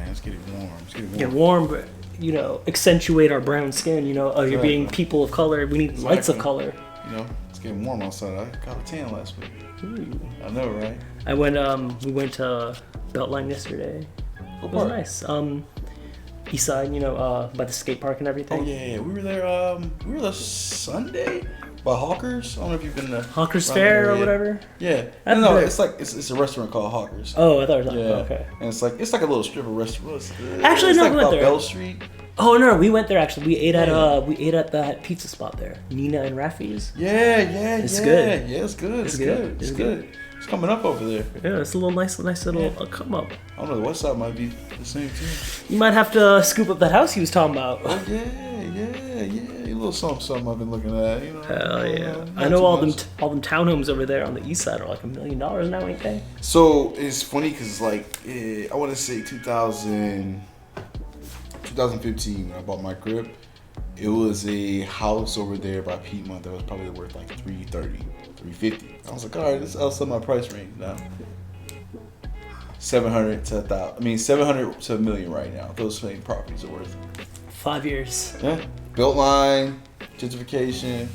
It's getting warm. Get warm, but accentuate our brown skin. You're being people of color. We need lights of color. It's getting warm outside. I got a tan last week. Ooh. I know, right? We went to Beltline yesterday. What It was part? nice. East side, by the skate park and everything. Oh yeah. We were there Sunday by Hawkers. I don't know if you've been to Hawkers Fair or whatever. Yeah. No, it's like it's a restaurant called Hawkers. Oh, I thought it was okay. And it's like a little strip of restaurant. Actually, no, we went there. Bell Street. Oh no, we went there actually. We ate at that pizza spot there, Nina and Rafi's. Yeah. It's good. Yeah, it's good. It's good. It's good. It's coming up over there. Yeah, it's a little nice little come up. I don't know. The west side might be the same too. You might have to scoop up that house he was talking about. Oh yeah. A little something I've been looking at. Hell yeah! I know all them townhomes over there on the east side are like $1 million now, ain't they? So it's funny because I want to say 2015 when I bought my crib, it was a house over there by Piedmont that was probably worth like $330, $350. I was like, all right, I'll sell my price range now. 700 to 1,000. I mean, 700 to $1 million right now. Those same properties are worth. 5 years. Yeah. Built line, gentrification,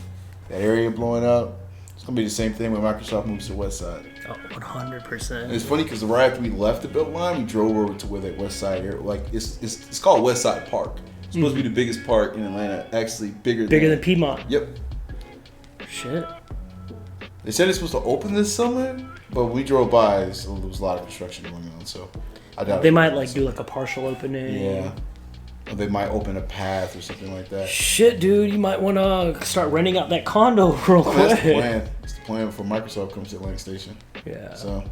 that area blowing up. It's gonna be the same thing when Microsoft moves to the west side. Oh, 100%. And it's funny because right after we left the Built Line, we drove over to where that West Side area, like it's called West Side Park. It's supposed to be the biggest park in Atlanta, actually bigger than Piedmont. Yep. Shit. They said it's supposed to open this summer, but we drove by, so there was a lot of construction going on. So I doubt they might do like a partial opening. Yeah. Or they might open a path or something like that. Shit, dude, you might want to start renting out that condo real quick. That's the plan. It's the plan before Microsoft comes to Atlantic Station. Yeah. So,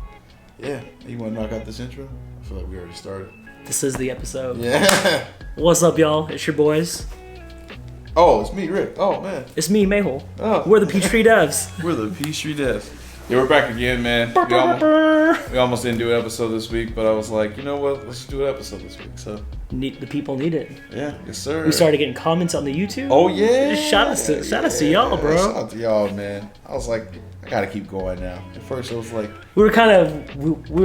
yeah. You want to knock out this intro? I feel like we already started. This is the episode. Yeah. What's up, y'all? It's your boys. Oh, it's me, Rick. Oh, man. It's me, Mehul. Oh. We're the Peachtree devs. We're the Peachtree devs. Yeah, we're back again, man. We almost didn't do an episode this week, but I was like, you know what? Let's just do an episode this week. So the people need it. Yeah, yes, sir. We started getting comments on the YouTube. Oh yeah. Shout out to y'all, bro. Shout out to y'all, man. I was like, I gotta keep going now. At first, I was like, we were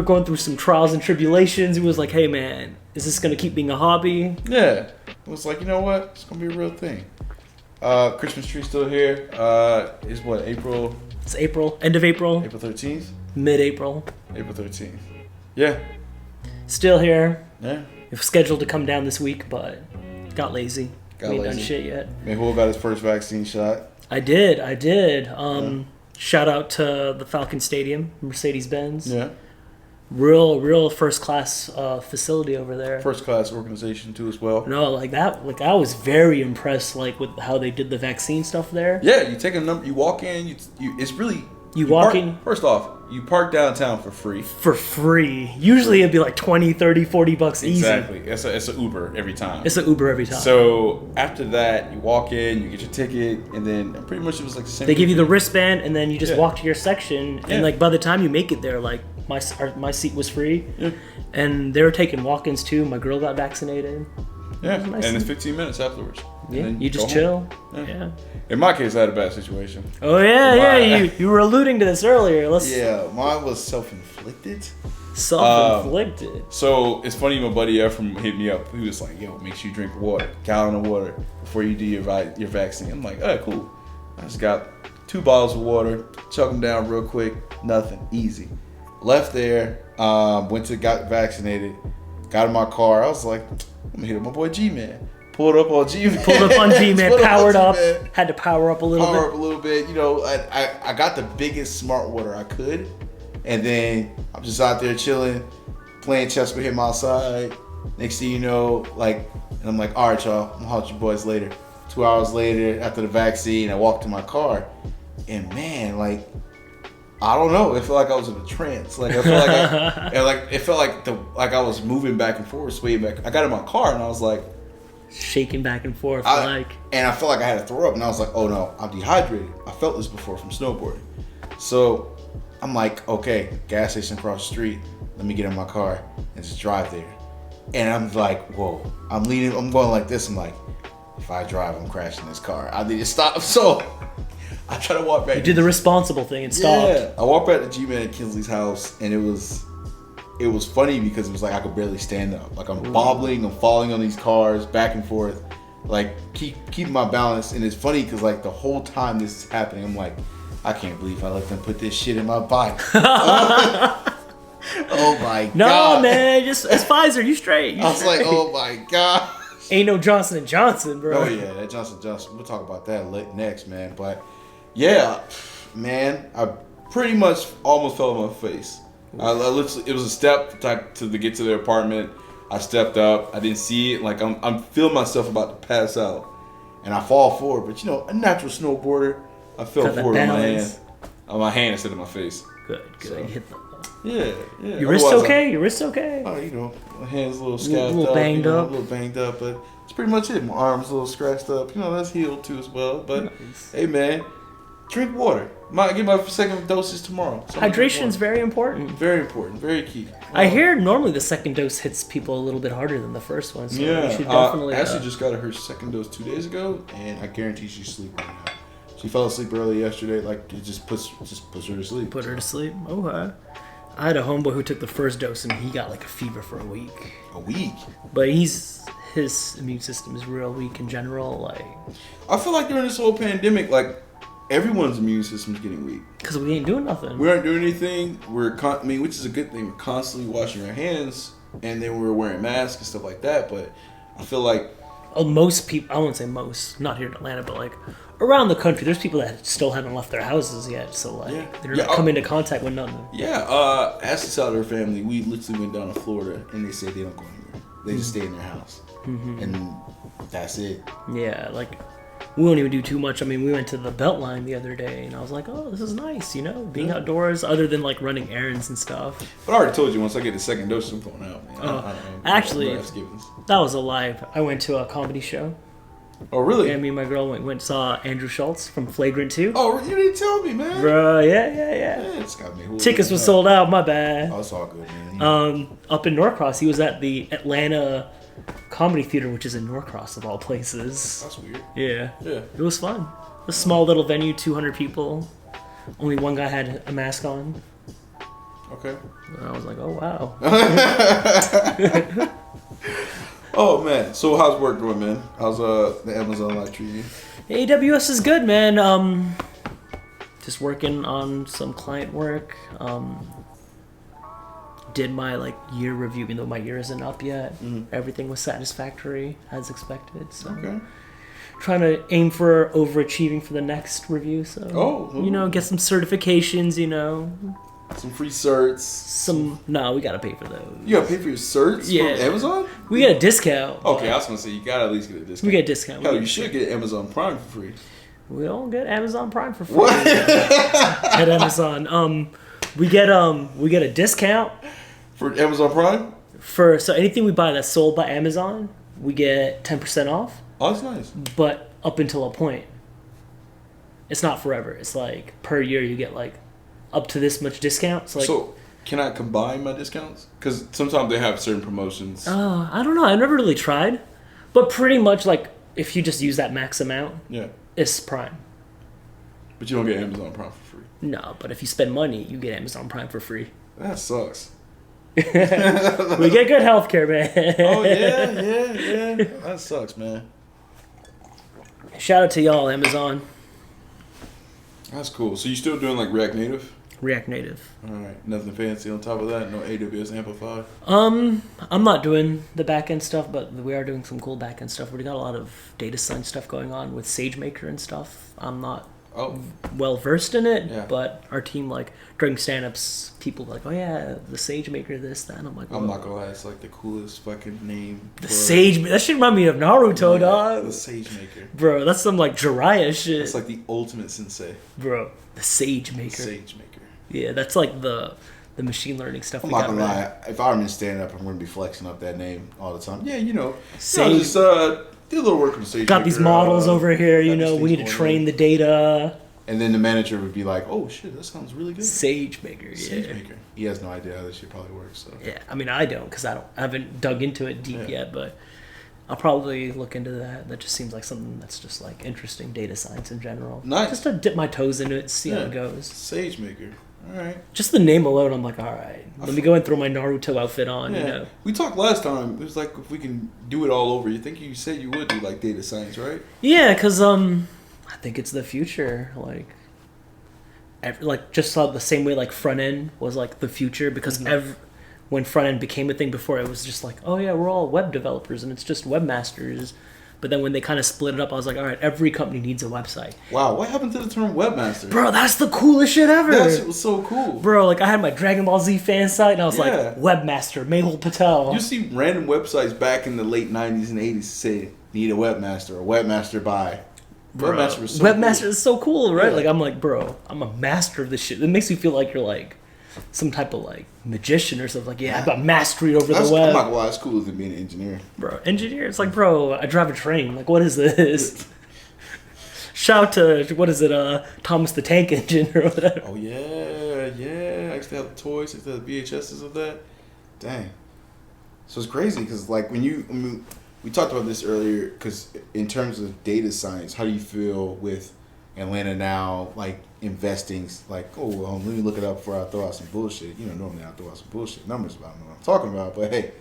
going through some trials and tribulations. It was like, hey, man, is this gonna keep being a hobby? Yeah. It was like, you know what? It's gonna be a real thing. Christmas tree still here. It's what, April? It's April. End of April. April 13th. Mid-April. April 13th. Yeah. Still here. Yeah. It was scheduled to come down this week, but got lazy. Ain't done shit yet. Mehul got his first vaccine shot. I did. Shout out to the Falcon Stadium, Mercedes-Benz. Yeah. Real first class facility over there. First class organization too as well. No, I was very impressed with how they did the vaccine stuff there. Yeah, you take a number, you walk in, it's really you walk in. First off, you park downtown for free. For free. Usually it'd be like $20, $30, $40 easy. Exactly. It's an Uber every time. It's an Uber every time. So after that, you walk in, you get your ticket, and then pretty much it was like the same. They give you the wristband, and then you just walk to your section, Yeah. and like by the time you make it there, like my seat was free, and they were taking walk-ins too. My girl got vaccinated. Yeah, Nice. and it's 15 minutes afterwards. Yeah, you just chill. Yeah. In my case, I had a bad situation. Oh yeah. You were alluding to this earlier. Yeah, mine was self-inflicted. Self-inflicted. So it's funny, my buddy Ephraim hit me up. He was like, "Yo, make sure you drink water, gallon of water before you do your vaccine." I'm like, "Oh, cool." I just got 2 bottles of water, chuck them down real quick, nothing, easy. Left there, got vaccinated, got in my car. I was like, I'm gonna hit up my boy G-Man. Pulled up on G-Man. Powered up. Had to power up a little bit. You know, I got the biggest smart water I could. And then I'm just out there chilling, playing chess with him outside. Next thing you know, and I'm like, all right, y'all, I'm gonna holler at you boys later. 2 hours later, after the vaccine, I walked to my car. And man, I don't know. It felt like I was in a trance. I felt like I was moving back and forth, swaying back. I got in my car and I was like shaking back and forth, and I felt like I had to throw up. And I was like, oh no, I'm dehydrated. I felt this before from snowboarding. So I'm like, okay, gas station across the street. Let me get in my car and just drive there. And I'm like, whoa. I'm going like this. I'm like, if I drive, I'm crashing this car. I need to stop. So I try to walk back. You did the responsible thing and stopped. Yeah. I walked back to G-Man at Kinsley's house, and it was it was funny because it was like I could barely stand up. Like I'm bobbling, I'm falling on these cars back and forth, like keeping my balance. And it's funny because like the whole time this is happening, I'm like, I can't believe I let them put this shit in my body. Oh my god. No, man, it's Pfizer. You straight. I was like, oh my god. Ain't no Johnson & Johnson, bro. Oh yeah, that Johnson & Johnson. We'll talk about that next, man. But yeah, man, I pretty much almost fell on my face. I literally, it was a step to get to their apartment. I stepped up. I didn't see it. Like I'm feeling myself about to pass out, and I fall forward. But you know, a natural snowboarder, I fell forward on my hand instead of my face. Good. So, You hit the. Yeah. Your wrist okay? Your wrist okay? Oh, you know, my hand's a little scabbed up, a little banged up, but it's pretty much it. My arm's a little scratched up. You know, that's healed too as well. But nice. Hey, man, drink water. Might get my second doses tomorrow. So Hydration's very important. Very important. Very key. I hear normally the second dose hits people a little bit harder than the first one. So yeah, you should definitely. Ashley just got her second dose 2 days ago, and I guarantee she's sleeping right now. She fell asleep early yesterday. Like it just puts her to sleep. Put her to sleep. Okay. I had a homeboy who took the first dose and he got like a fever for a week. A week? But his immune system is real weak in general. Like I feel like during this whole pandemic, like everyone's immune system's getting weak. Because we ain't doing nothing. We aren't doing anything. Which is a good thing. We're constantly washing our hands, and then we're wearing masks and stuff like that. But I feel like most people, I won't say most, not here in Atlanta, but like around the country, there's people that still haven't left their houses yet. So like they're not coming into contact with nothing. Yeah, Ashley's side of her family, we literally went down to Florida, and they said they don't go anywhere. They just stay in their house, and that's it. Yeah, like we won't even do too much. I mean, we went to the Beltline the other day, and I was like, oh, this is nice, you know, being outdoors, other than like running errands and stuff. But I already told you, once I get the second dose, I'm going out, man. Actually, that was a lie. I went to a comedy show. Oh, really? Yeah, me and my girl went saw Andrew Schultz from Flagrant 2. Oh, you didn't tell me, man. Bro, yeah. It's got Mehul. Tickets were sold out, my bad. Oh, it's all good, man. Up in Norcross, he was at the Atlanta Comedy Theater, which is in Norcross of all places. That's weird. Yeah. It was fun. A small little venue, 200 people. Only one guy had a mask on. Okay. And I was like, oh, wow. Oh, man. So how's work going, man? How's the Amazon life treating you? AWS is good, man. Just working on some client work. Did my year review, even though my year isn't up yet. Everything was satisfactory as expected. So trying to aim for overachieving for the next review. So get some certifications. Some free certs. No, we gotta pay for those. You gotta pay for your certs from Amazon? We get a discount. Okay, I was gonna say you gotta at least get a discount. We get a discount. Hell, you should get Amazon Prime for free. We don't get Amazon Prime for free at Amazon. We get a discount for Amazon Prime. So anything we buy that's sold by Amazon, we get 10% off. Oh, that's nice. But up until a point, it's not forever. It's like per year you get up to this much discount. So can I combine my discounts? Because sometimes they have certain promotions. I don't know. I never really tried, but pretty much if you just use that max amount, it's Prime. But you don't get Amazon Prime for free. No, but if you spend money, you get Amazon Prime for free. That sucks. We get good healthcare, man. Oh yeah. That sucks, man. Shout out to y'all, Amazon. That's cool. So you still doing React Native? React Native. All right. Nothing fancy on top of that. No AWS Amplify. I'm not doing the backend stuff, but we are doing some cool backend stuff. We got a lot of data science stuff going on with SageMaker and stuff. I'm not well versed in it, but our team during stand-ups, people oh yeah, the SageMaker, this, that. And I'm like, whoa. I'm not gonna lie, it's the coolest fucking name. The SageMaker. That should remind me of Naruto, dog. The SageMaker. Bro, that's some Jiraiya shit. It's the ultimate sensei. Bro, the SageMaker. SageMaker. Yeah, that's the machine learning stuff. I'm not gonna lie. If I'm in stand-up, I'm gonna be flexing up that name all the time. Yeah, Sage. Just do a little work on SageMaker. Got these models over here. We need to train the data. And then the manager would be like, "Oh shit, that sounds really good." SageMaker, SageMaker. He has no idea how this shit probably works. So. Yeah, I mean, I don't because I haven't dug into it deep yet. But I'll probably look into that. That just seems like something that's just like interesting, data science in general. Nice. Just to dip my toes into it, see how it goes. SageMaker. All right. Just the name alone, I'm like, all right. Let me go and throw my Naruto outfit on. Yeah. You know. We talked last time. It was like if we can do it all over. You said you would do like data science, right? Yeah, because I think it's the future. Like just the same way like front end was like the future because when front end became a thing before, it was just like, oh yeah, we're all web developers and it's just webmasters. But then when they kind of split it up, I was like, all right, every company needs a website. Wow, what happened to the term webmaster? Bro, that's the coolest shit ever. That shit was so cool. Bro, like I had my Dragon Ball Z fan site and I was like, webmaster, Mehul Patel. You see random websites back in the late 90s and 80s say, need a webmaster, or webmaster by. Bro, Webmaster is so cool, right? Yeah. Like I'm like, bro, I'm a master of this shit. It makes me feel like you're like some type of like magician or something. Like, yeah, I've got mastery over the web. I'm not gonna lie, it's cooler than being an engineer. Bro, engineer? It's like, bro, I drive a train. Like, what is this? Shout to, what is it, Thomas the Tank Engine or whatever. Oh, yeah. I used to have the toys, I used to have the VHSs of that. Dang. So it's crazy because, like, we talked about this earlier because in terms of data science, how do you feel with Atlanta now, like, investing, like, oh, well, let me look it up before I throw out some bullshit. You know, normally I throw out some bullshit numbers about what I'm talking about, but hey,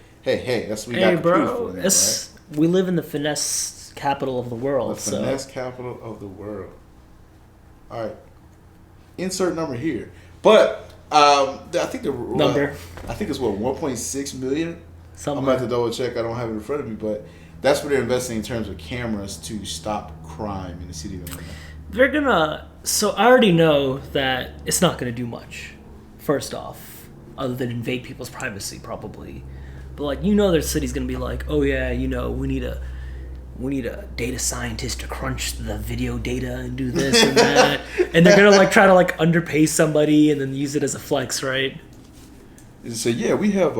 that's what we got computers for now, right? We live in the finesse capital of the world. The finesse capital of the world. All right. Insert number here. But I think the number. I think it's 1.6 million. Something. I'm gonna have to double check. I don't have it in front of me, but that's what they're investing in terms of cameras to stop crime in the city of Atlanta. They're gonna. So I already know that it's not gonna do much. First off, other than invade people's privacy, probably. But like, their city's gonna be like, oh yeah, we need a data scientist to crunch the video data and do this and that, and they're gonna like try to like underpay somebody and then use it as a flex, right? So yeah, we have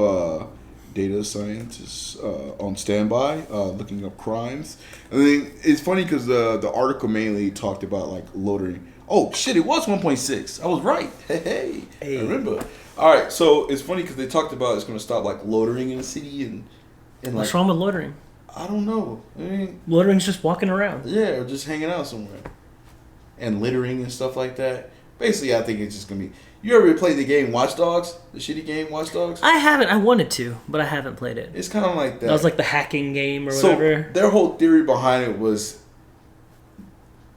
data scientists on standby looking up crimes. I mean, it's funny because the article mainly talked about like loitering. Oh shit, it was 1.6. I was right. Hey. I remember. All right, so it's funny because they talked about it's going to stop like loitering in the city and like. What's wrong with loitering? I don't know. I mean, loitering's just walking around. Yeah, or just hanging out somewhere, and littering and stuff like that. Basically, I think it's just gonna be. You ever played the game Watch Dogs? The shitty game Watch Dogs? I haven't. I wanted to, but I haven't played it. It's kind of like that. That was like the hacking game or whatever. So their whole theory behind it was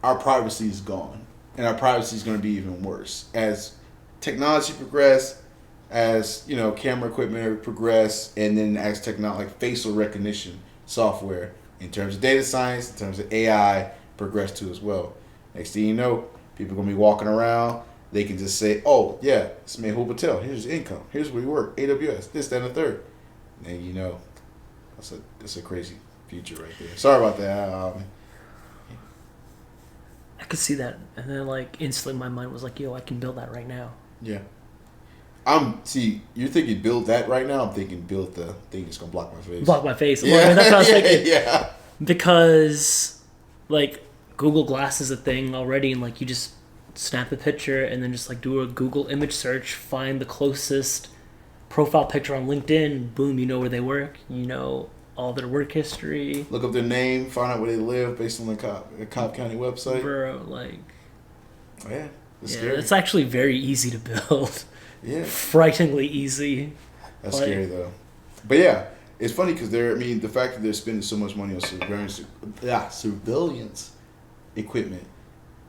our privacy is gone, and our privacy is going to be even worse as technology progress, as camera equipment progress, and then as technology like facial recognition software in terms of data science, in terms of AI progress too as well. Next thing you know, people are going to be walking around. They can just say, oh, yeah, it's Mehul Patel. Here's his income. Here's where he work. AWS, this, that, and the third. And that's a crazy future right there. Sorry about that. I could see that. And then, like, instantly my mind was like, yo, I can build that right now. Yeah. You're thinking build that right now. I'm thinking build the thing that's going to block my face. Block my face. Yeah. I mean, that's what I was thinking. Yeah. Because, like, Google Glass is a thing already, and, like, you just snap a picture and then just like do a Google image search, find the closest profile picture on LinkedIn, boom, you know where they work, all their work history. Look up their name, find out where they live based on the Cobb County website. Bro, like... Oh, yeah, it's scary. It's actually very easy to build. Yeah. Frighteningly easy. That's scary, though. But yeah, it's funny because the fact that they're spending so much money on surveillance equipment,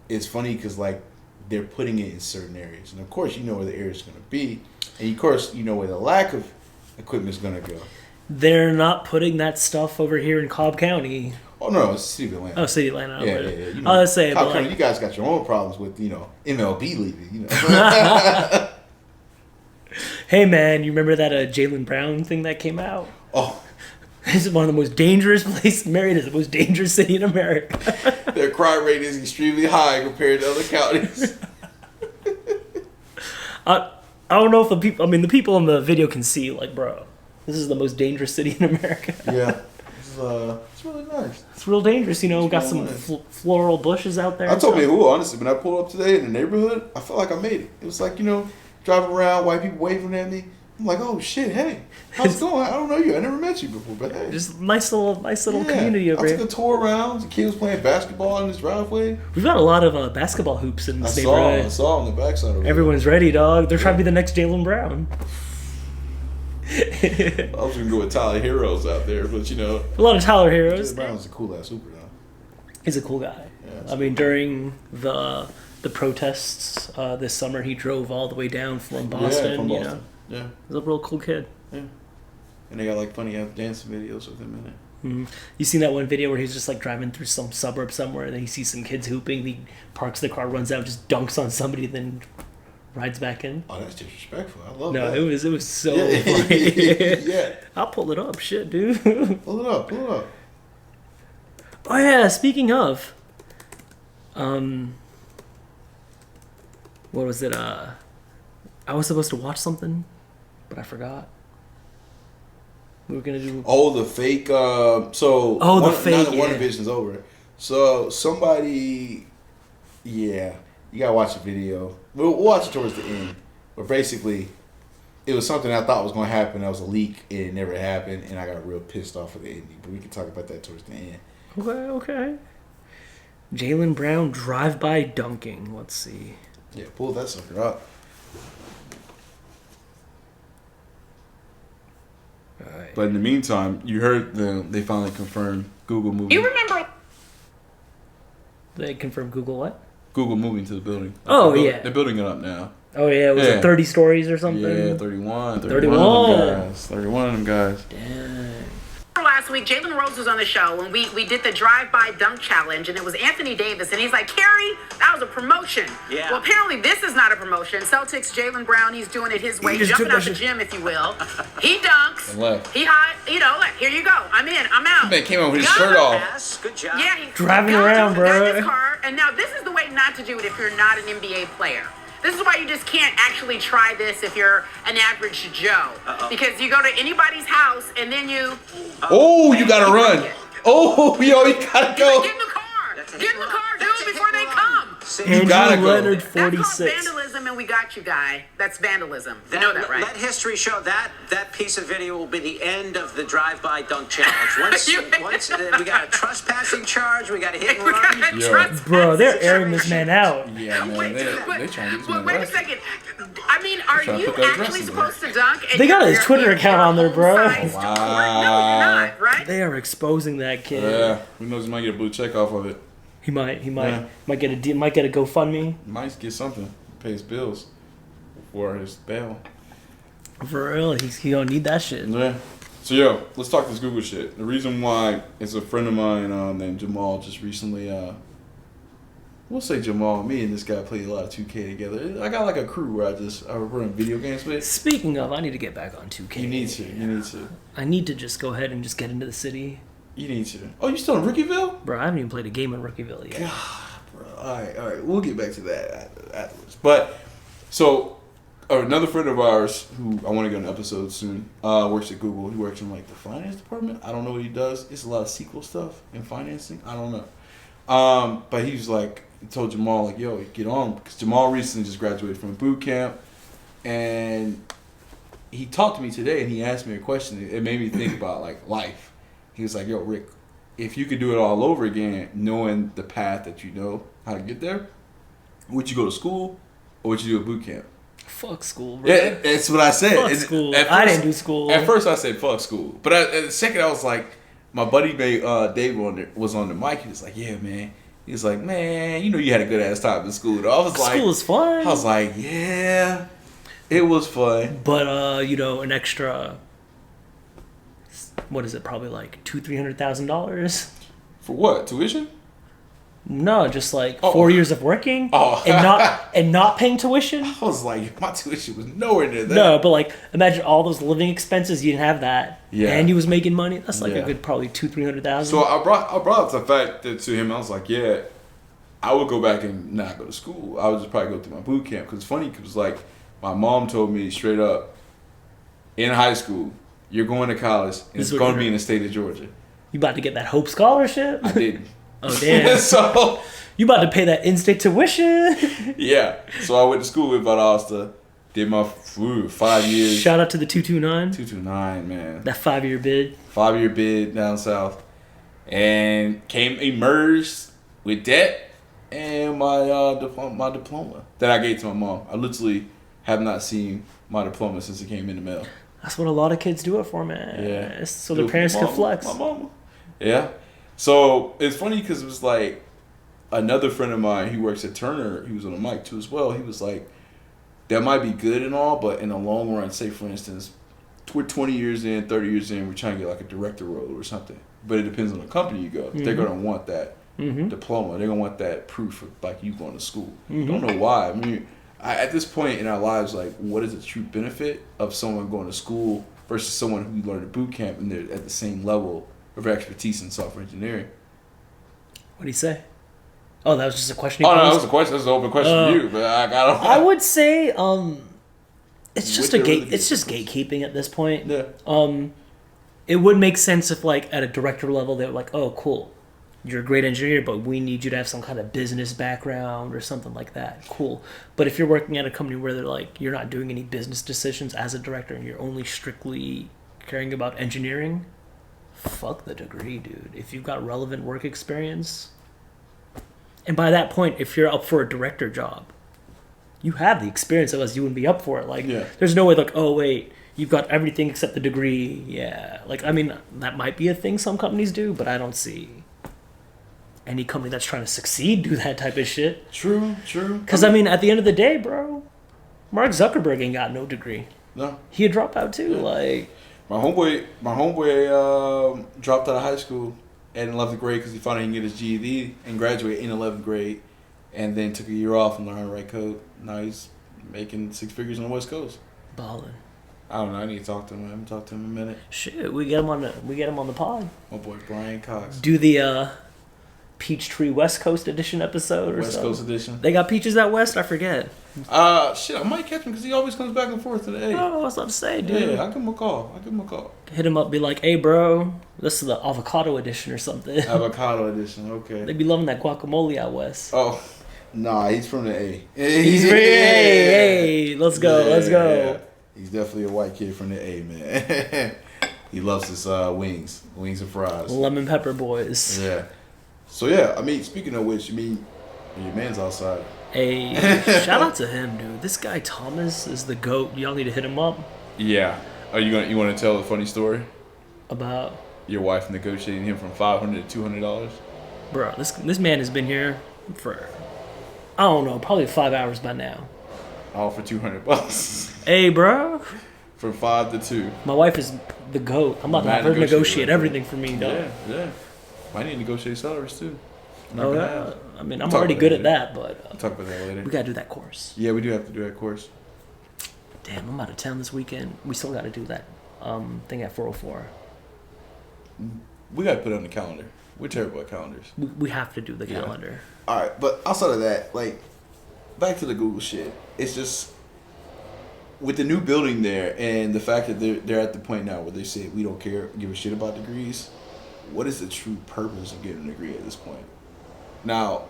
it's funny because, like, they're putting it in certain areas. And, of course, you know where the area is going to be. And, of course, you know where the lack of equipment is going to go. They're not putting that stuff over here in Cobb County. Oh, no, it's City of Atlanta. Oh, City of Atlanta. Yeah. I was saying, Cobb County, you guys got your own problems with, MLB leaving, Hey, man, you remember that Jaylen Brown thing that came out? Oh. This is one of the most dangerous places. Marion is the most dangerous city in America. Their crime rate is extremely high compared to other counties. I don't know if the people in the video can see, like, bro, this is the most dangerous city in America. Yeah. It's really nice. It's real dangerous, got some floral bushes out there. I told Mehul, honestly, when I pulled up today in the neighborhood, I felt like I made it. It was like, driving around, white people waving at me. I'm like, oh shit, hey, how's it going? I don't know you. I never met you before, but hey. Just nice little community over here. I took a tour around. The kids playing basketball in this driveway. We've got a lot of basketball hoops in this neighborhood. I saw on the backside of it. Everyone's ready, dog. They're trying to be the next Jaylen Brown. I was gonna go with Tyler Heroes out there, but a lot of Tyler Heroes. Jaylen Brown's a cool ass hooper, though. He's a cool guy. Yeah, I mean, during the protests this summer, he drove all the way down from Boston. Yeah, from Boston. Yeah, he's a real cool kid. Yeah, and they got like funny dancing videos with him in it. Mm-hmm. You seen that one video where he's just like driving through some suburb somewhere, and then he sees some kids hooping. He parks the car, runs out, just dunks on somebody, then rides back in. Oh, that's disrespectful. I love that. No, it was so funny. Yeah, I'll pull it up. Shit, dude. Pull it up. Oh yeah, speaking of, what was it? I was supposed to watch something, but I forgot. We were gonna do. Oh, the fake. The fake. Now that WandaVision's over, so somebody, you gotta watch the video. We'll watch it towards the end, but basically, it was something I thought was gonna happen. That was a leak, and it never happened, and I got real pissed off at the ending. But we can talk about that towards the end. Okay. Jaylen Brown drive-by dunking. Let's see. Yeah, pull that sucker up. Right. But in the meantime, you heard they finally confirmed Google moving. You remember? They confirmed Google what? Google moving to the building. They're building it up now. Oh yeah, was it 30 stories or something? Yeah, 31. 31 of them guys. Damn. Last week, Jalen Rose was on the show, and we did the drive-by dunk challenge, and it was Anthony Davis, and he's like, Carrie, that was a promotion. Yeah. Well, apparently this is not a promotion. Celtics, Jaylen Brown, he's doing it his way, jumping out the gym, if you will. He dunks. And left. He like, here you go. I'm in. I'm out. Man came out with his shirt off. Good job. Yeah, he's driving around, bro. Got his car, and now this is the way not to do it if you're not an NBA player. This is why you just can't actually try this if you're an average Joe. Because you go to anybody's house and then you... you gotta run. You gotta go. Get in the car. Get in the car, dude, before they come. You gotta go. Leonard 46. That's called vandalism, and we got you, guy. That's vandalism. You know that, right? Let history show that piece of video will be the end of the drive-by dunk challenge. Once we got a trespassing charge, we got a hit and run. Bro, they're airing this man out. Yeah, man, they're trying to get this wait a second. I mean, are you actually supposed to dunk? They got his Twitter account on there, bro. Wow. No, you're not, right? They are exposing that kid. Yeah, who knows? He might get a blue check off of it. He might get a GoFundMe. Might get something. Pay his bills for his bail. For real, he gonna need that shit. Yeah. So let's talk this Google shit. The reason why is a friend of mine named Jamal just recently. We'll say Jamal. Me and this guy played a lot of 2K together. I got like a crew where I run video games with. Speaking of, I need to get back on 2K. You need to. I need to just go ahead and just get into the city. You need to. Oh, you still in Rookieville? Bro, I haven't even played a game in Rookieville yet. God, bro. All right. We'll get back to that afterwards. But, so, another friend of ours who I want to get an episode soon works at Google. He works in, like, the finance department. I don't know what he does. It's a lot of SQL stuff and financing. I don't know. But he was like, he told Jamal, like, yo, get on. Because Jamal recently just graduated from boot camp. And he talked to me today, and he asked me a question. It made me think about, like, life. He was like, yo, Rick, if you could do it all over again, knowing the path that you know how to get there, would you go to school or would you do a boot camp? Fuck school, bro. Yeah, that's what I said. Fuck school. I didn't do school. At first I said fuck school. But at the second I was like, my buddy Dave was on the mic. He was like, yeah, man. He was like, man, you had a good ass time in school. I was like, school was fun. I was like, yeah, it was fun. But, an extra... What is it? Probably like $200,000-$300,000 for what? Tuition? No, just like 4 years of working and not paying tuition. I was like, my tuition was nowhere near that. No, but like imagine all those living expenses. You didn't have that, and you was making money. That's like a good probably $200,000-$300,000. So I brought up the fact that to him. I was like, yeah, I would go back and not go to school. I would just probably go through my boot camp because it's funny because like my mom told me straight up in high school. You're going to college, and it's going to be in the state of Georgia. You about to get that Hope Scholarship? I didn't. Oh, damn. So you about to pay that in-state tuition? Yeah. So I went to school with Valdosta, Did my 5 years. Shout out to the 229. 229, man. That 5-year bid. 5-year bid down south. And emerged with debt and my diploma that I gave to my mom. I literally have not seen my diploma since it came in the mail. That's what a lot of kids do it for, man. Yeah. So their parents can flex. My mama. Yeah. So it's funny because it was like another friend of mine, he works at Turner, he was on the mic too as well. He was like, that might be good and all, but in the long run, say for instance, we're 20 years in, 30 years in, we're trying to get like a director role or something. But it depends on the company you go. Mm-hmm. They're going to want that diploma. They're going to want that proof of like you going to school. Don't know why. I mean, at this point in our lives, like, what is the true benefit of someone going to school versus someone who learned at boot camp and they're at the same level of expertise in software engineering? What do you say? Oh, that was just a question. No, that was a question. That's an open question for you. But I don't. I would say, it's just it's just gatekeeping at this point. Yeah. It would make sense if, like, at a director level, they were like, "Oh, cool, you're a great engineer, but we need you to have some kind of business background or something like that." Cool. But if you're working at a company where they're like, you're not doing any business decisions as a director and you're only strictly caring about engineering, fuck the degree, dude. If you've got relevant work experience. And by that point, if you're up for a director job, you have the experience, otherwise you wouldn't be up for it. Like, There's no way, like, oh, wait, you've got everything except the degree. Yeah. Like, I mean, that might be a thing some companies do, but I don't see any company that's trying to succeed do that type of shit. True. Because, I mean, at the end of the day, bro, Mark Zuckerberg ain't got no degree. No. He had dropped out, too. Yeah. Like, My homeboy dropped out of high school in 11th grade because he found he can get his GED and graduate in 11th grade, and then took a year off and learned how to write code. Now he's making 6 figures on the West Coast. Ballin'. I don't know. I need to talk to him. I haven't talked to him in a minute. Shit, we get him on the pod. My boy Brian Cox. Do the Peachtree West Coast edition episode or West something. Coast edition. They got peaches out west? I forget. Shit, I might catch him because he always comes back and forth to the A. Oh, I was about to say, dude. Yeah, I'll give him a call. Hit him up, be like, hey, bro, this is the avocado edition or something. Avocado edition, okay. They be loving that guacamole out west. Oh, nah, he's from the A. He's hey, let's go. Yeah. He's definitely a white kid from the A, man. He loves his wings and fries. Lemon pepper boys. Yeah. So, yeah, I mean, speaking of which, your man's outside. Hey, shout out to him, dude. This guy Thomas is the GOAT. Y'all need to hit him up. Yeah. You want to tell a funny story? About? Your wife negotiating him from $500 to $200? Bro, this man has been here for, I don't know, probably 5 hours by now. All for $200. Hey, bro. From 5 to 2. My wife is the GOAT. I'm about to have her negotiate everything for me, dog. Yeah. I need to negotiate salaries too. Oh yeah. I mean, I'm already good at that, but I'll talk about that later. We gotta do that course. Yeah, we do have to do that course. Damn, I'm out of town this weekend. We still gotta do that thing at 404. We gotta put it on the calendar. We're terrible at calendars. We have to do the calendar. All right, but outside of that, like, back to the Google shit. It's just with the new building there and the fact that they're at the point now where they say we don't give a shit about degrees. What is the true purpose of getting a degree at this point? Now,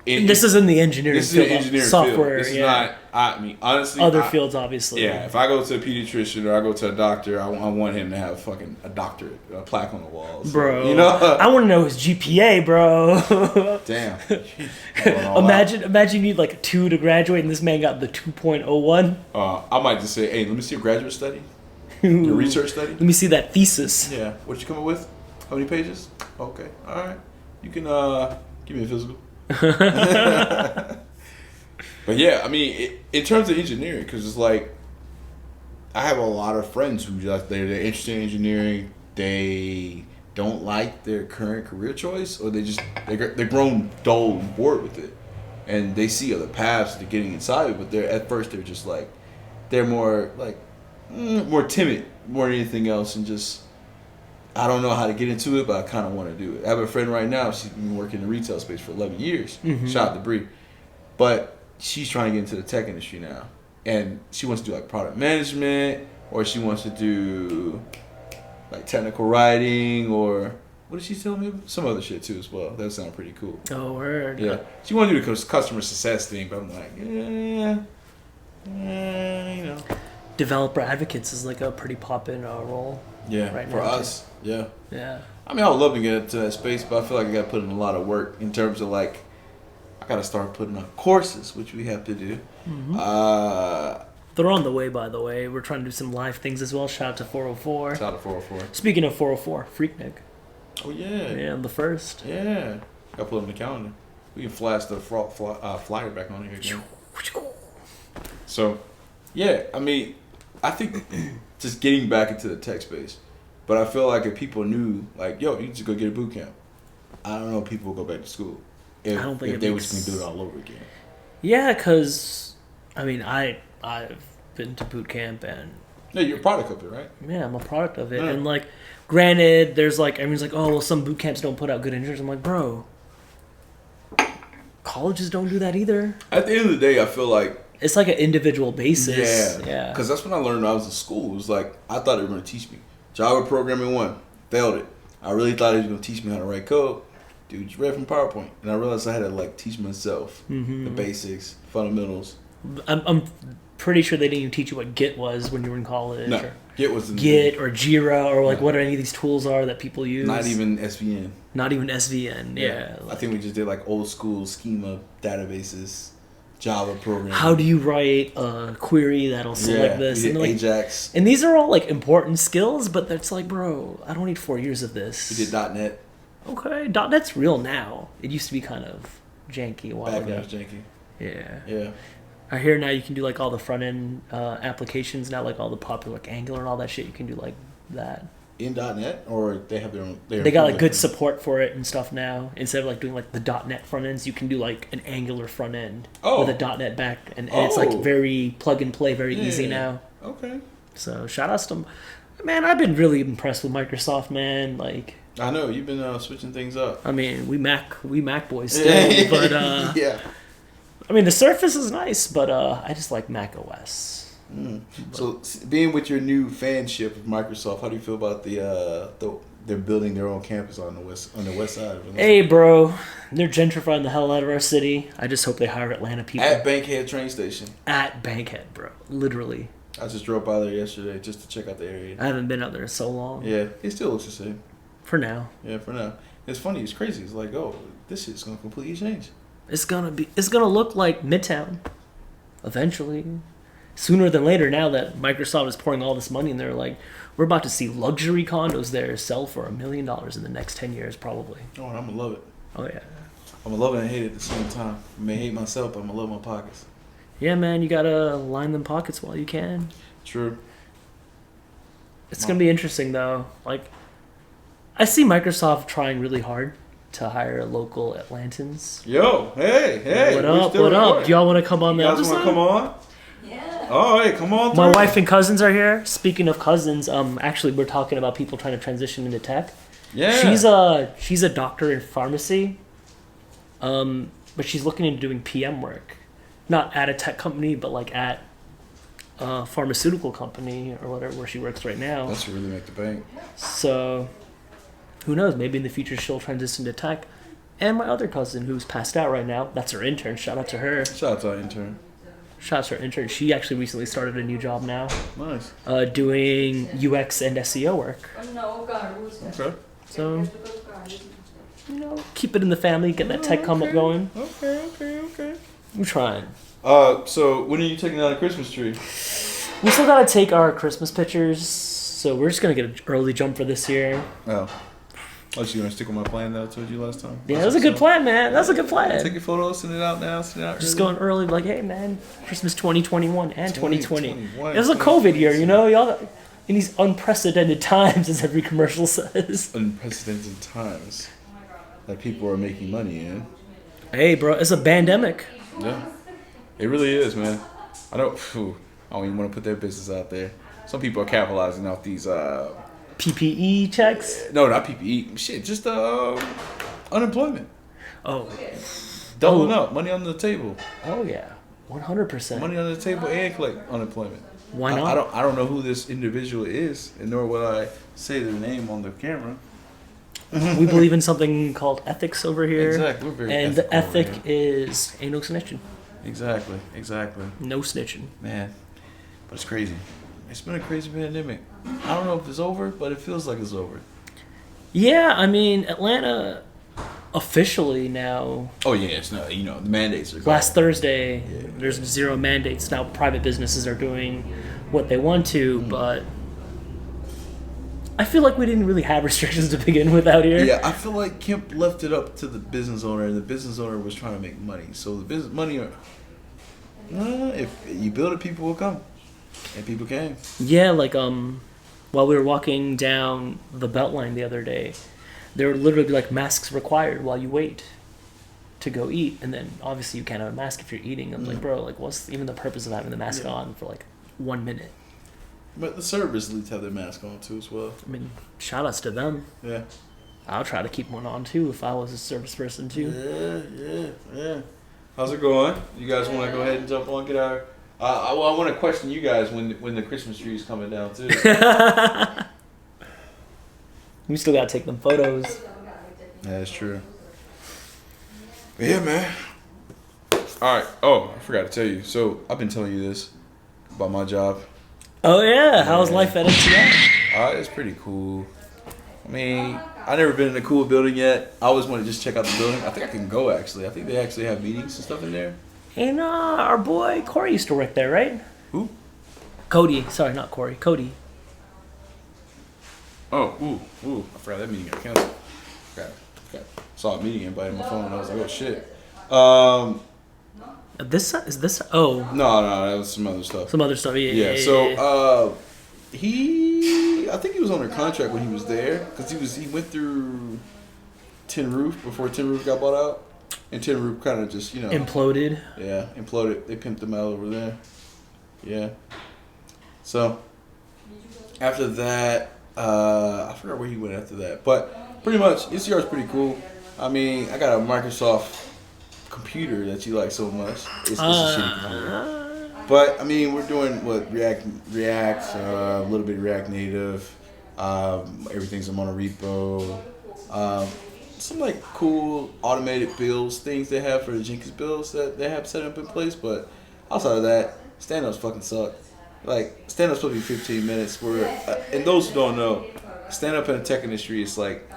this is in the engineering field. This is the engineering software, field. This is not, I mean, honestly. Other fields, obviously. Yeah, if I go to a pediatrician or I go to a doctor, I want him to have fucking a doctorate, a plaque on the wall. So, bro. You know? I want to know his GPA, bro. Damn. Imagine you need like a 2 to graduate and this man got the 2.01. I might just say, hey, let me see your graduate study. Your research study. Let me see that thesis. Yeah. What you come up with? How many pages? Okay. All right. You can give me a physical. But yeah, I mean, in terms of engineering, because it's like, I have a lot of friends who just they're interested in engineering. They don't like their current career choice, or they're grown dull and bored with it, and they see other paths to getting inside it. But at first they're just like, they're more like more timid more than anything else, and just, I don't know how to get into it, but I kind of want to do it. I have a friend right now. She's been working in the retail space for 11 years. Mm-hmm. Shout out to Bree. But she's trying to get into the tech industry now. And she wants to do like product management, or she wants to do like technical writing, or what did she tell me? Some other shit too as well. That sounded pretty cool. Oh, word. Yeah. She wanted to do the customer success thing, but I'm like, developer advocates is like a pretty poppin' role. Yeah, right for now, us. too. Yeah. Yeah. I mean, I would love to get into that space, but I feel like I got to put in a lot of work in terms of like, I got to start putting on courses, which we have to do. Mm-hmm. They're on the way, by the way. We're trying to do some live things as well. Shout out to 404. Shout out to 404. Speaking of 404, Freaknik. Oh, yeah. Yeah, the first. Yeah. Got to put it on the calendar. We can flash the flyer back on here again. So, yeah, I mean, I think just getting back into the tech space. But I feel like if people knew, like, yo, you just go get a boot camp, I don't know if people will go back to school. I don't think if they were just going to do it all over again. Yeah, because, I mean, I've been to boot camp and... Yeah, you're a product of it, right? Yeah, I'm a product of it. Yeah. And, like, granted, there's, like, everyone's like, oh, well, some boot camps don't put out good engineers. I'm like, bro, colleges don't do that either. At the end of the day, I feel like... It's like an individual basis. Yeah. Because that's when I learned when I was in school. It was like, I thought they were going to teach me. Java programming 1, failed it. I really thought he was going to teach me how to write code. Dude, you read from PowerPoint. And I realized I had to, like, teach myself the basics, fundamentals. I'm pretty sure they didn't even teach you what Git was when you were in college. No, Git was in Git or Jira or, like, what any of these tools are that people use. Not even SVN. Not even SVN, yeah. I think we just did, like, old school schema databases. Java programming. How do you write a query that'll select this? And like, Ajax. And these are all like important skills, but that's like, bro, I don't need 4 years of this. We did .NET. Okay, .NET's real now. It used to be kind of janky a while Back ago. when it was janky. Yeah. Yeah. I hear now you can do like all the front end applications now, like all the popular like Angular and all that shit. You can do like that. In .NET, or they have their own. They got like good support for it and stuff now. Instead of like doing like the .NET front ends, you can do like an Angular front end with a .NET back, and it's like very plug and play, very easy now. Okay. So shout outs to, man. I've been really impressed with Microsoft, man. Like I know you've been switching things up. I mean, we Mac boys still, but yeah. I mean, the Surface is nice, but I just like Mac OS. So, being with your new fanship of Microsoft, how do you feel about they're building their own campus on the west side of Atlanta? Hey, bro, they're gentrifying the hell out of our city. I just hope they hire Atlanta people. At Bankhead train station. At Bankhead, bro, literally. I just drove by there yesterday just to check out the area. I haven't been out there in so long. Yeah, it still looks the same. For now. Yeah, for now. It's funny. It's crazy. It's like, oh, this shit's gonna completely change. It's gonna look like Midtown, eventually. Sooner than later, now that Microsoft is pouring all this money in there, like, we're about to see luxury condos there sell for $1 million in the next 10 years, probably. Oh, and I'm gonna love it. Oh, yeah. I'm gonna love it and hate it at the same time. I may hate myself, but I'm gonna love my pockets. Yeah, man, you gotta line them pockets while you can. True. It's gonna be interesting, though. Like, I see Microsoft trying really hard to hire local Atlantans. Yo, hey. What up? Do y'all want to come on the episode? You guys want to come on? Yeah. Oh, hey, come on. My wife and cousins are here. Speaking of cousins, actually, we're talking about people trying to transition into tech. Yeah. She's a doctor in pharmacy, but she's looking into doing PM work, not at a tech company, but like at a pharmaceutical company or whatever where she works right now. That should really make the bank. So, who knows? Maybe in the future she'll transition to tech. And my other cousin, who's passed out right now, that's her intern. Shout out to her. Shout out to our intern. Shout out to her intern. She actually recently started a new job now. Nice. Doing UX and SEO work. Okay. So, keep it in the family, get that tech come up going. Okay. I'm trying. So when are you taking down the Christmas tree? We still gotta take our Christmas pictures, so we're just gonna get an early jump for this year. Oh. Oh, so you want to stick with my plan that I told you last time? Yeah, that was a good plan, man. That was a good plan. Take your photos, send it out now, send it out Just early. going early, like, hey, man, Christmas 2021 and 2020. 2021, It was a COVID year, you know? Y'all, in these unprecedented times, as every commercial says. Unprecedented times that people are making money in. Hey, bro, it's a bandemic. Yeah. It really is, man. I don't even want to put their business out there. Some people are capitalizing off these PPE checks? No, not PPE. Shit, just unemployment. Oh. Doubling up. Money on the table. Oh, yeah. 100%. Money on the table and collect unemployment. Why not? I don't know who this individual is, and nor will I say their name on the camera. We believe in something called ethics over here. Exactly. We're very and the ethic is ain't no snitching. Exactly. No snitching. Man. But it's crazy. It's been a crazy pandemic. I don't know if it's over, but it feels like it's over. Yeah, I mean, Atlanta officially now. Oh yeah, it's not. The mandates are gone. Last Thursday, there's 0 mandates now. Private businesses are doing what they want to, but I feel like we didn't really have restrictions to begin with out here. Yeah, I feel like Kemp left it up to the business owner, and the business owner was trying to make money. So the business money, if you build it, people will come, and people came. Yeah, like while we were walking down the Beltline the other day, there would literally be like masks required while you wait to go eat, and then obviously you can't have a mask if you're eating. I'm like, bro, like what's even the purpose of having the mask on for like 1 minute? But the servers at least have their mask on too as well. I mean, shout outs to them. Yeah. I'll try to keep one on too if I was a service person too. Yeah. How's it going? You guys want to go ahead and jump on? Get our. I want to question you guys when the Christmas tree is coming down too. We still gotta take them photos. Yeah, that's true. But yeah, man. All right. Oh, I forgot to tell you. So I've been telling you this about my job. Oh yeah, how's life at NCI? It's pretty cool. I mean, I've never been in a cool building yet. I always want to just check out the building. I think I can go actually. I think they actually have meetings and stuff in there. And our boy Corey used to work there, right? Who? Cody. Sorry, not Corey. Cody. Oh, ooh! I forgot that meeting got canceled. Okay. Saw a meeting invite on my phone and I was like, oh shit. This? Oh. No, that was some other stuff. Some other stuff, yeah. So, I think he was under contract when he was there because he went through Tin Roof before Tin Roof got bought out, and Tin Roof kind of just imploded. Yeah, imploded. They pimped him out over there. Yeah. So after that, I forgot where he went after that, but pretty much NCR is pretty cool. I mean, I got a Microsoft computer that you like so much. It's a shitty computer. But I mean, we're doing React, a little bit of React Native. Everything's a monorepo. Some like cool automated builds, things they have for the Jenkins builds that they have set up in place. But outside of that, stand-ups fucking suck. Like stand-ups supposed to be 15 minutes. And those who don't know, stand-up in the tech industry is like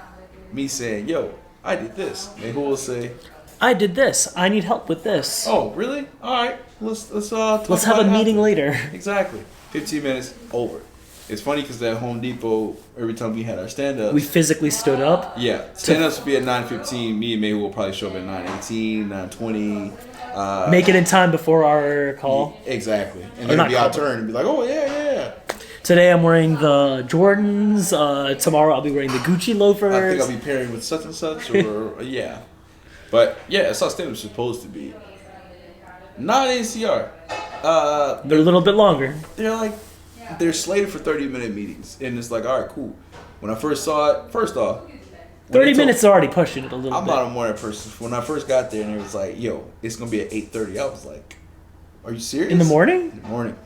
me saying, "Yo, I did this," and who will say, I did this. I need help with this. Oh, really? All right. Let's have a meeting later. Exactly. 15 minutes over. It's funny because at Home Depot, every time we had our stand-ups, we physically stood up. Yeah, stand-ups would be at 9:15. Me and Mehul will probably show up at 9:18, 9:20. Make it in time before our call. Exactly. And then it'd be our turn and be like, oh yeah. Today I'm wearing the Jordans. Tomorrow I'll be wearing the Gucci loafers. I think I'll be pairing with such and such, or yeah. But yeah, that's how stand-up's supposed to be. Not NCR. They're a little bit longer. They're slated for 30-minute meetings, and it's like, all right, cool. When I first saw it, first off, 30 minutes is already pushing it a little bit. I'm not a morning person. When I first got there, and it was like, yo, it's gonna be at 8:30. I was like, are you serious? In the morning? In the morning.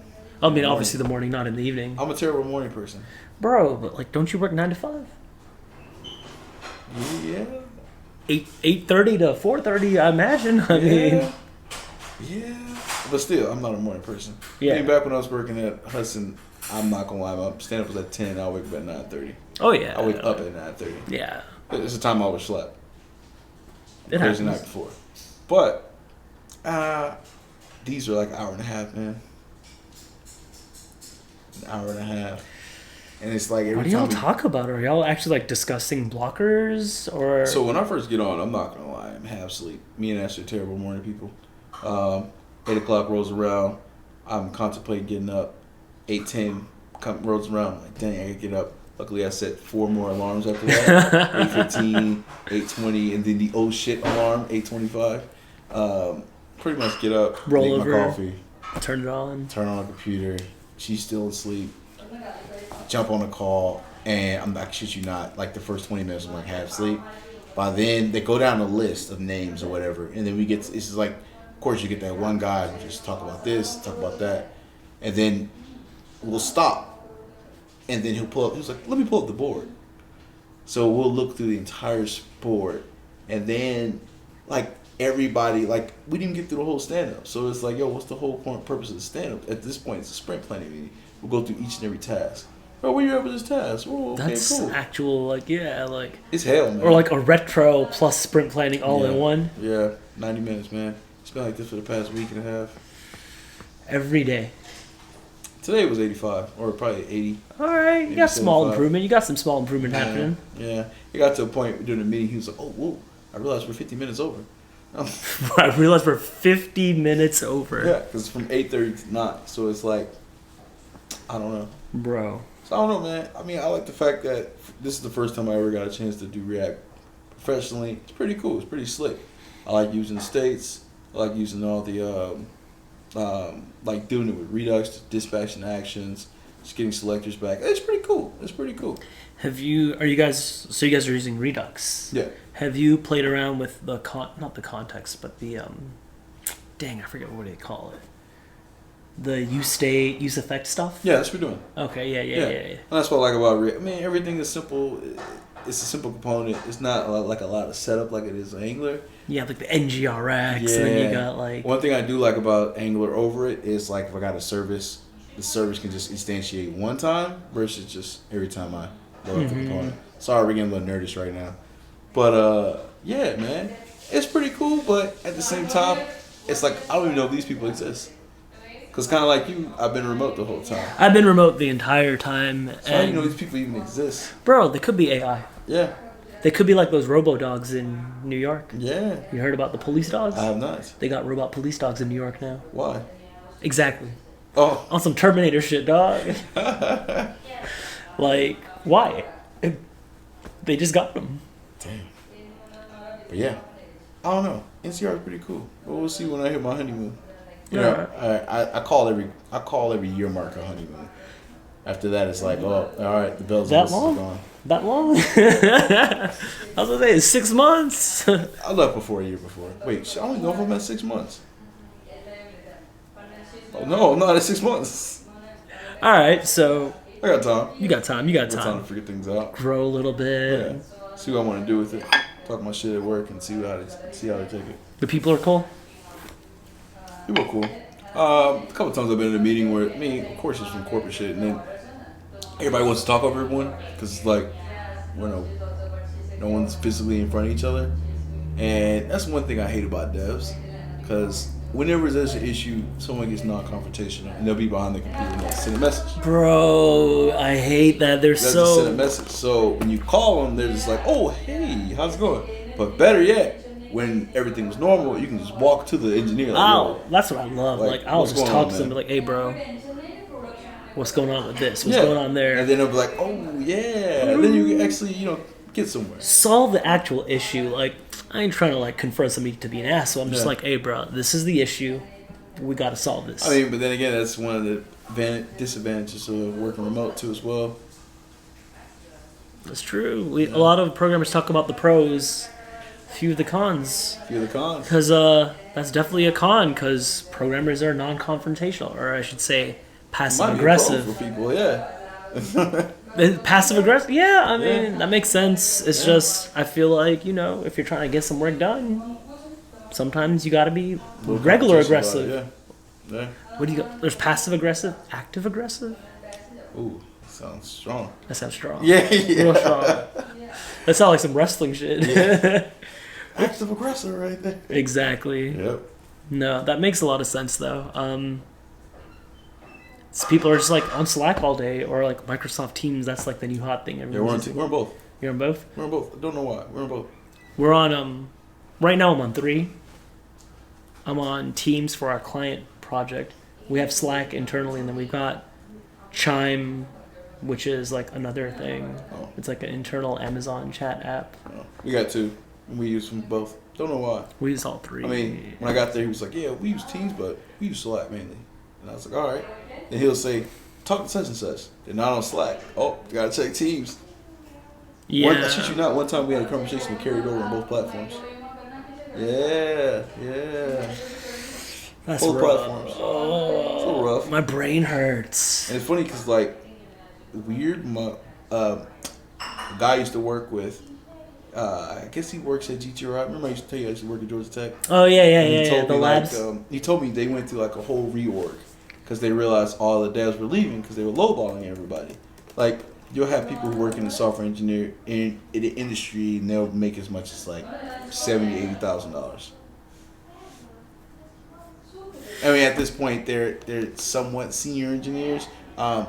I mean, obviously the morning, not in the evening. I'm a terrible morning person. Bro, but like, don't you work 9 to 5? Yeah. 8:30 to 4:30, I imagine. I mean. Yeah. But still, I'm not a morning person. Yeah. I mean, back when I was working at Hudson, I'm not gonna lie, my stand-up was at 10. I wake up at 9:30. Oh yeah. I wake up at 9:30. Yeah. It's the time I always slept. It happens. The night before. But these are like an hour and a half, man. An hour and a half. And it's like every what do y'all talk about? Are y'all actually like discussing blockers or? So when I first get on, I'm not gonna lie, I'm half asleep. Me and Ash are terrible morning people. 8 o'clock rolls around, I'm contemplating getting up. 8:10 rolls around, I'm like, dang, I gotta get up. Luckily, I set 4 more alarms after that. 8:15, 8:20, and then the oh shit alarm, 8:25. Pretty much get up, roll make over, my coffee, turn it on, turn on the computer. She's still asleep. Jump on a call, and I'm not shit you not. Like the first 20 minutes, I'm like half asleep. By then, they go down the list of names or whatever, and then we get. It's just like, of course, you get that one guy who just talk about this, talk about that, and then we'll stop, and then he'll pull up. He's like, "Let me pull up the board." So we'll look through the entire board, and then like everybody, like, we didn't get through the whole stand-up. So it's like, yo, what's the whole purpose of the stand-up? At this point, it's a sprint planning meeting. We'll go through each and every task. Bro, where you at with this task? Oh, okay, that's cool. actual, like, yeah, like... It's hell, man. Or like a retro plus sprint planning all in one. Yeah, 90 minutes, man. It's been like this for the past week and a half. Every day. Today it was 85, or probably 80. All right, you got small improvement. You got some small improvement happening. Yeah. It got to a point during the meeting, he was like, oh, whoa, I realized we're 50 minutes over. I realized we're 50 minutes over. Yeah, because it's from 8:30 to 9, so it's like, I don't know. Bro. So I don't know, man. I mean, I like the fact that this is the first time I ever got a chance to do React professionally. It's pretty cool. It's pretty slick. I like using the states. I like using all the, like doing it with Redux, dispatching actions, just getting selectors back. It's pretty cool. It's pretty cool. So you guys are using Redux? Yeah. Have you played around with the, not the context, but the, dang, I forget what they call it. The use effect stuff? Yeah, that's what we're doing. Okay, yeah. And that's what I like about React. I mean, everything is simple. It's a simple component. It's not like a lot of setup like it is in Angular. Yeah, like the NGRX, and then you got like... One thing I do like about Angular over it is like if I got a service, the service can just instantiate one time versus just every time I load up the component. Sorry, we're getting a little nerdish right now. But, yeah, man. It's pretty cool, but at the same time, it's like I don't even know if these people exist. Because kind of like you, I've been remote the whole time. I've been remote the entire time. So how do you know these people even exist? Bro, they could be AI. Yeah. They could be like those Robo Dogs in New York. Yeah. You heard about the police dogs? I have not. They got robot police dogs in New York now. Why? Exactly. Oh. On some Terminator shit, dog. Like, why? They just got them. Damn. But yeah. I don't know. NCR is pretty cool. But we'll see when I hit my honeymoon. You know, I call every year mark a honeymoon. After that, it's like, oh, all right, the bells and whistles are gone. That long? I was gonna say it's 6 months. I left before a year before. Wait, I don't know if I'm at 6 months. Oh no, I'm not at 6 months. All right, so I got time. You got time. I got time to figure things out. Grow a little bit. Yeah. See what I want to do with it. Talk my shit at work and see how they take it. The people are cool. People are cool. A couple times I've been in a meeting where, I mean, of course it's from corporate shit, and then everybody wants to talk over everyone because it's like, no one's physically in front of each other. And that's one thing I hate about devs, because whenever there's an issue, someone gets non-confrontational, and they'll be behind the computer and they'll send a message. Bro, I hate that. They're Just so... send a message. So when you call them, they're just like, oh, hey, how's it going? But better yet, when everything was normal, you can just walk to the engineer. Like, that's what I love. Like I'll just talk to them, be like, hey, bro, what's going on with this? What's going on there? And then they'll be like, oh, yeah. And then you can actually, get somewhere. Solve the actual issue. Like, I ain't trying to, like, confront somebody to be an asshole. I'm just like, hey, bro, this is the issue. We got to solve this. I mean, but then again, that's one of the disadvantages of working remote, too, as well. That's true. A lot of programmers talk about the pros. Few of the cons. Because that's definitely a con, because programmers are non-confrontational, or I should say passive-aggressive. For people, yeah. Passive-aggressive? Yeah, I mean, that makes sense. It's just, I feel like, if you're trying to get some work done, sometimes you got to be regular aggressive. Yeah. What do you got? There's passive-aggressive, active-aggressive? Ooh, sounds strong. That sounds strong. Yeah. Real strong. That sounds like some wrestling shit. Yeah. Active aggressor right there. Exactly. Yep. No, that makes a lot of sense though. People are just like on Slack all day, or like Microsoft Teams. That's like the new hot thing. Yeah, we're on both. You're on both? We're on both. I don't know why. We're on both. We're on right now I'm on 3. I'm on Teams for our client project. We have Slack internally, and then we've got Chime, which is like another thing. Oh. It's like an internal Amazon chat app. Oh. We got 2. We use them both. Don't know why. We use all 3. I mean, when I got there, he was like, yeah, we use Teams, but we use Slack mainly. And I was like, all right. Then he'll say, talk to such and such. They're not on Slack. Oh, got to check Teams. Yeah. I shit you not, one time we had a conversation that carried over on both platforms. Yeah. That's both rough. platforms. Oh, so rough. My brain hurts. And it's funny because, like, weird, my guy I used to work with, I guess he works at GTR. Remember I used to tell you I used to work at Georgia Tech? Oh, yeah. The labs. He told me they went through like a whole reorg because they realized all the devs were leaving because they were lowballing everybody. Like, you'll have people who work in the software engineer in the industry and they'll make as much as like $70,000, $80,000. I mean, at this point, they're somewhat senior engineers.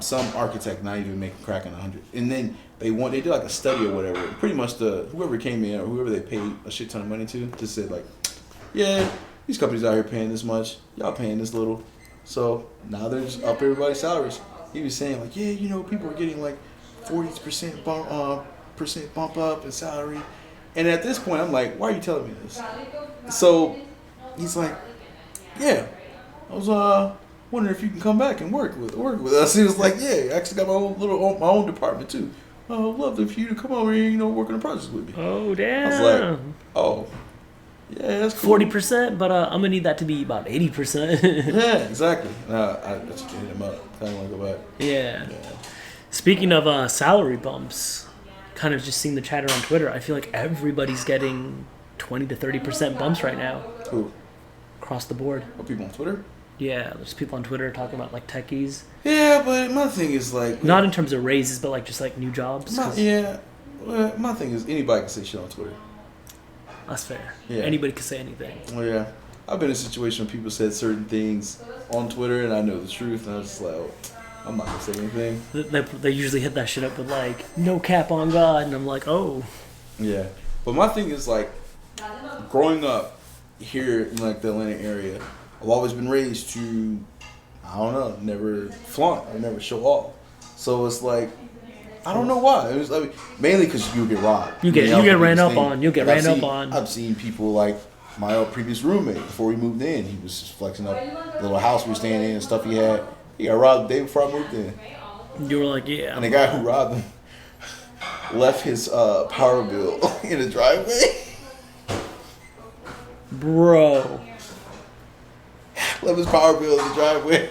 Some architect not even making cracking 100, and then they did like a study or whatever. Pretty much whoever came in or whoever they paid a shit ton of money to just said like, yeah, these companies out here paying this much, y'all paying this little, so now they're just up everybody's salaries. He was saying like, yeah, people are getting like 40% bump up in salary, and at this point I'm like, why are you telling me this? So he's like, yeah, I was wondering if you can come back and work with us. He was like, yeah, I actually got my own department too. I'd love for you to come over here, work on the projects with me. Oh, damn. I was like, oh, yeah, that's cool. 40%, but I'm going to need that to be about 80%. Yeah, exactly. I just hit him up. I don't want to go back. Yeah. Speaking of salary bumps, kind of just seeing the chatter on Twitter, I feel like everybody's getting 20 to 30% bumps right now. Who? Across the board. Oh, people on Twitter? Yeah, there's people on Twitter talking about like techies. Yeah, but my thing is like... Not in terms of raises, but like just like new jobs. My thing is anybody can say shit on Twitter. That's fair. Yeah. Anybody can say anything. Oh, yeah. I've been in a situation where people said certain things on Twitter and I know the truth and I was just like, oh, I'm not going to say anything. They usually hit that shit up with like, no cap on God, and I'm like, oh. Yeah. But my thing is like, growing up here in like the Atlanta area, I've always been raised to, I don't know, never flaunt or never show off. So it's like, I don't know why. It was like, mainly because you get robbed. You get ran up on. You'll get ran up on. I've seen people like my previous roommate before we moved in. He was just flexing up the little house we were staying in and stuff he had. He got robbed the day before I moved in. You were like, yeah. And the guy who robbed him left his power bill in the driveway. Bro. Left his power bill in the driveway.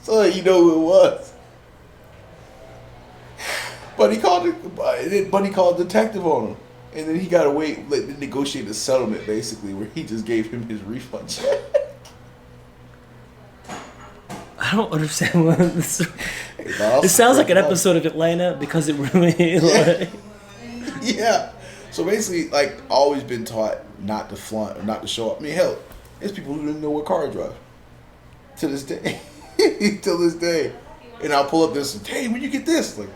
So you know who it was. But he called a detective on him. And then he got to negotiate a settlement, basically, where he just gave him his refund check. I don't understand what this... It sounds like an episode of Atlanta because it really... like... Yeah. So basically, like, always been taught not to flaunt or not to show up. I mean, hell, there's people who didn't know what car to drive. To this day. Till this day. And I'll pull up this, hey, where'd you get this? Like,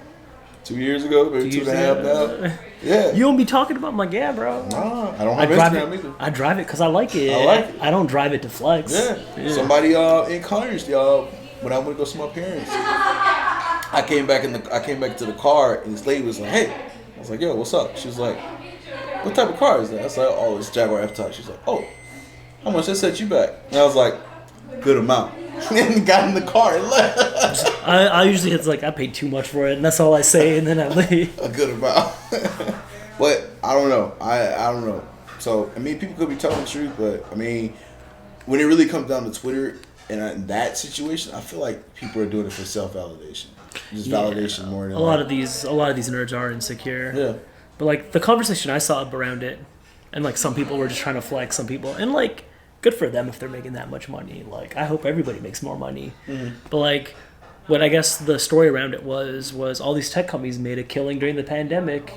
2 years ago, maybe 2.5 now. Yeah. You don't be talking about, I'm like, yeah, bro. Nah, I don't have Instagram either. I drive it because I like it. I like it. I don't drive it to flex. Yeah. Somebody in Conyers, y'all, when I went to go see my parents, I came back to the car and this lady was like, hey. I was like, yo, what's up? She was like, what type of car is that? I was like, oh, it's Jaguar F-Type. She's like, oh, how much that set you back? And I was like, good amount. And got in the car and left. I usually it's like I paid too much for it, and that's all I say, and then I leave. A good amount. But I don't know. I don't know. So I mean, people could be telling the truth, but I mean, when it really comes down to Twitter and in that situation, I feel like people are doing it for self-validation, just validation more than a lot of these nerds are insecure. Yeah. But like the conversation I saw around it, and like some people were just trying to flex, some people, and like. Good for them if they're making that much money. Like, I hope everybody makes more money. Mm-hmm. But, like, what I guess the story around it was all these tech companies made a killing during the pandemic,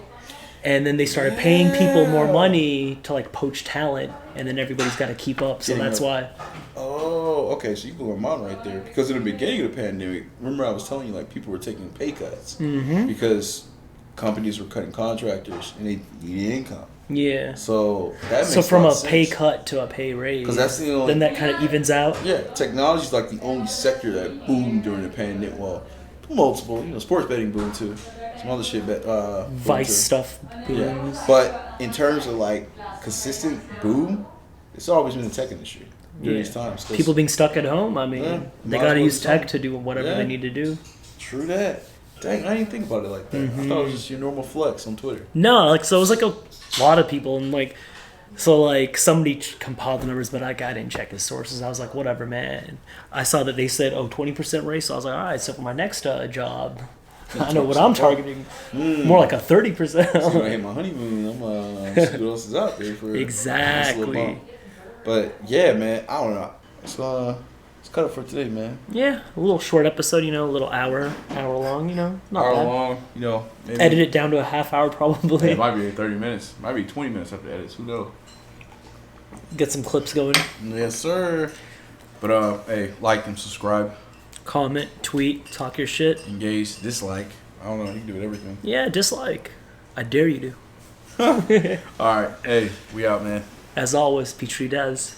and then they started paying people more money to, like, poach talent, and then everybody's got to keep up. So that's why. Oh, okay. So you blew my mind right there. Because in the beginning of the pandemic, remember I was telling you, like, people were taking pay cuts because companies were cutting contractors, and they needed income. Yeah. So that makes so from a sense. Pay cut to a pay raise. Because that's the only. Then that kind of evens out. Yeah, technology is like the only sector that boomed during the pandemic. Well, multiple, sports betting boomed too. Some other shit, Vice stuff booms. Yeah. But in terms of like consistent boom, it's always been the tech industry during these times. People being stuck at home. I mean, they got to use tech to do whatever they need to do. True that. Dang, I didn't think about it like that. I thought it was just your normal flex on Twitter. No, like so it was like a lot of people, and like so like somebody compiled the numbers, but I didn't check his sources. I was like, whatever, man. I saw that they said 20% raise, so I was like, all right. So for my next job, I know what I'm targeting. More like a 30%. So I hit my honeymoon. I'm see what else is out there for exactly. But yeah, man, I don't know. So let's cut it for today, man. Yeah, a little short episode, a little hour long, not hour bad. long, maybe. Edit it down to a half hour probably. Yeah, it might be 30 minutes. Might be 20 minutes after edits. Who knows? Get some clips going. Yes, sir. But hey, like and subscribe. Comment, tweet, talk your shit. Engage, dislike. I don't know. You can do it everything. Yeah, dislike. I dare you to. All right. Hey, we out, man. As always, Peachtree does.